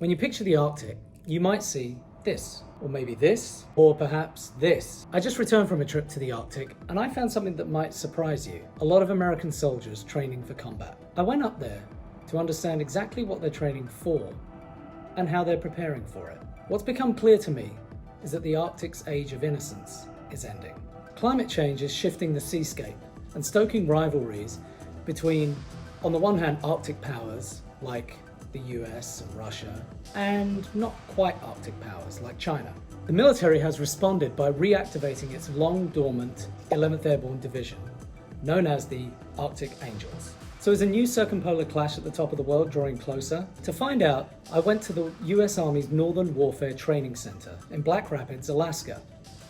When you picture the Arctic, you might see this, or maybe this, or perhaps this. I just returned from a trip to the Arctic and I found something that might surprise you. A lot of American soldiers training for combat. I went up there to understand exactly what they're training for and how they're preparing for it. What's become clear to me is that the Arctic's age of innocence is ending. Climate change is shifting the seascape and stoking rivalries between, on the one hand, Arctic powers like the US and Russia, and not quite Arctic powers like China. The military has responded by reactivating its long dormant 11th Airborne Division, known as the Arctic Angels. So is a new circumpolar clash at the top of the world drawing closer? To find out, I went to the US Army's Northern Warfare Training Center in Black Rapids, Alaska.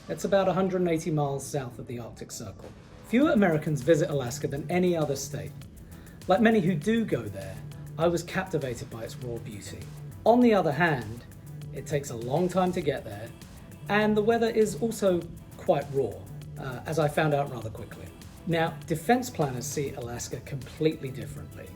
It's about 180 miles south of the Arctic Circle. Fewer Americans visit Alaska than any other state. Like many who do go there, I was captivated by its raw beauty. On the other hand, it takes a long time to get there, and the weather is also quite raw, as I found out rather quickly. Now, defense planners see Alaska completely differently.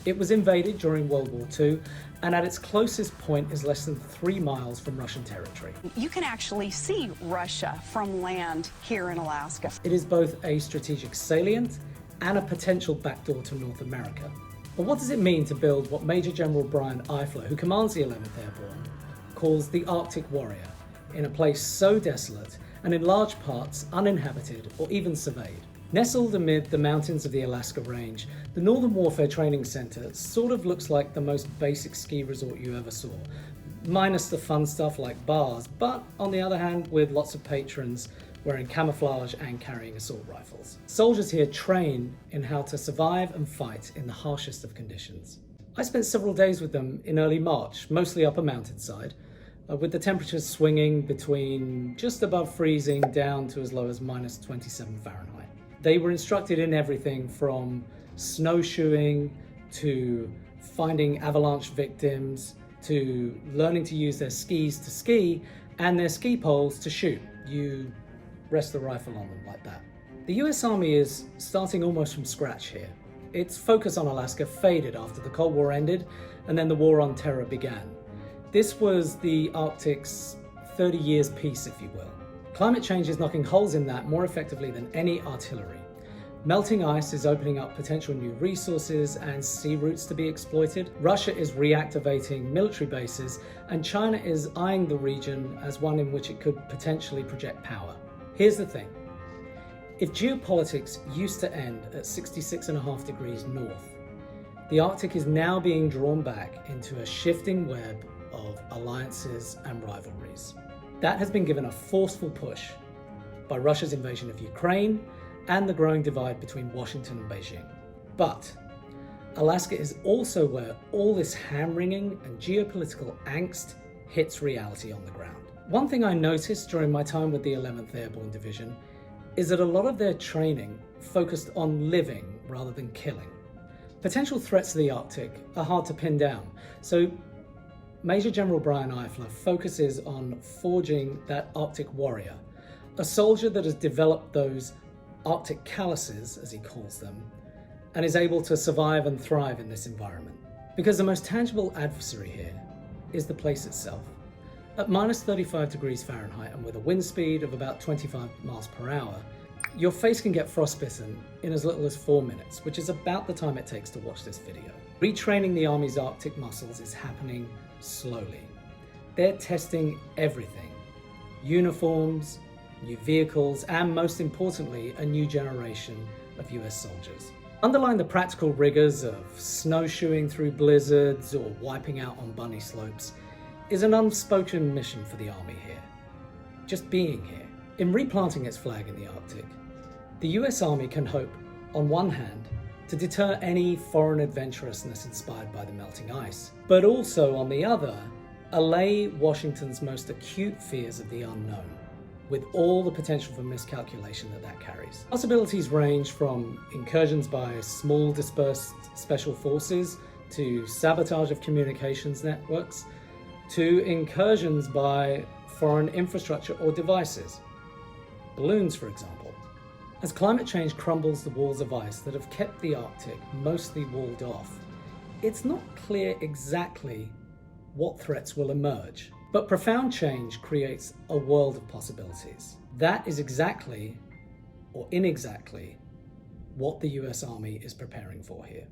It was invaded during World War II, and at its closest point is less than 3 miles from Russian territory. You can actually see Russia from land here in Alaska. It is both a strategic salient and a potential backdoor to North America. But what does it mean to build what Major General Brian Eifler, who commands the 11th Airborne, calls the Arctic Warrior, in a place so desolate and in large parts uninhabited or even surveyed? Nestled amid the mountains of the Alaska Range, the Northern Warfare Training Center sort of looks like the most basic ski resort you ever saw, minus the fun stuff like bars, but on the other hand with lots of patrons wearing camouflage and carrying assault rifles. Soldiers here train in how to survive and fight in the harshest of conditions. I spent several days with them in early March, mostly up a mountainside, with the temperatures swinging between just above freezing down to as low as minus 27 Fahrenheit. They were instructed in everything from snowshoeing to finding avalanche victims to learning to use their skis to ski and their ski poles to shoot. You rest the rifle on them like that. The US Army is starting almost from scratch here. Its focus on Alaska faded after the Cold War ended and then the War on Terror began. This was the Arctic's 30 years peace, if you will. Climate change is knocking holes in that more effectively than any artillery. Melting ice is opening up potential new resources and sea routes to be exploited. Russia is reactivating military bases, and China is eyeing the region as one in which it could potentially project power. Here's the thing. If geopolitics used to end at 66.5 degrees north, the Arctic is now being drawn back into a shifting web of alliances and rivalries. That has been given a forceful push by Russia's invasion of Ukraine and the growing divide between Washington and Beijing. But Alaska is also where all this hand-wringing and geopolitical angst hits reality on the ground. One thing I noticed during my time with the 11th Airborne Division is that a lot of their training focused on living rather than killing. Potential threats to the Arctic are hard to pin down, so Major General Brian Eifler focuses on forging that Arctic warrior, a soldier that has developed those Arctic calluses, as he calls them, and is able to survive and thrive in this environment. Because the most tangible adversary here is the place itself. At minus 35 degrees Fahrenheit and with a wind speed of about 25 miles per hour, your face can get frostbitten in as little as 4 minutes, which is about the time it takes to watch this video. Retraining the Army's Arctic muscles is happening slowly. They're testing everything. Uniforms, new vehicles, and most importantly, a new generation of US soldiers. Underlying the practical rigors of snowshoeing through blizzards or wiping out on bunny slopes is an unspoken mission for the Army here. Just being here. In replanting its flag in the Arctic, the US Army can hope, on one hand, to deter any foreign adventurousness inspired by the melting ice, but also, on the other, allay Washington's most acute fears of the unknown, with all the potential for miscalculation that carries. Possibilities range from incursions by small dispersed special forces to sabotage of communications networks, to incursions by foreign infrastructure or devices. Balloons, for example. As climate change crumbles the walls of ice that have kept the Arctic mostly walled off, it's not clear exactly what threats will emerge. But profound change creates a world of possibilities. That is exactly, or inexactly, what the US Army is preparing for here.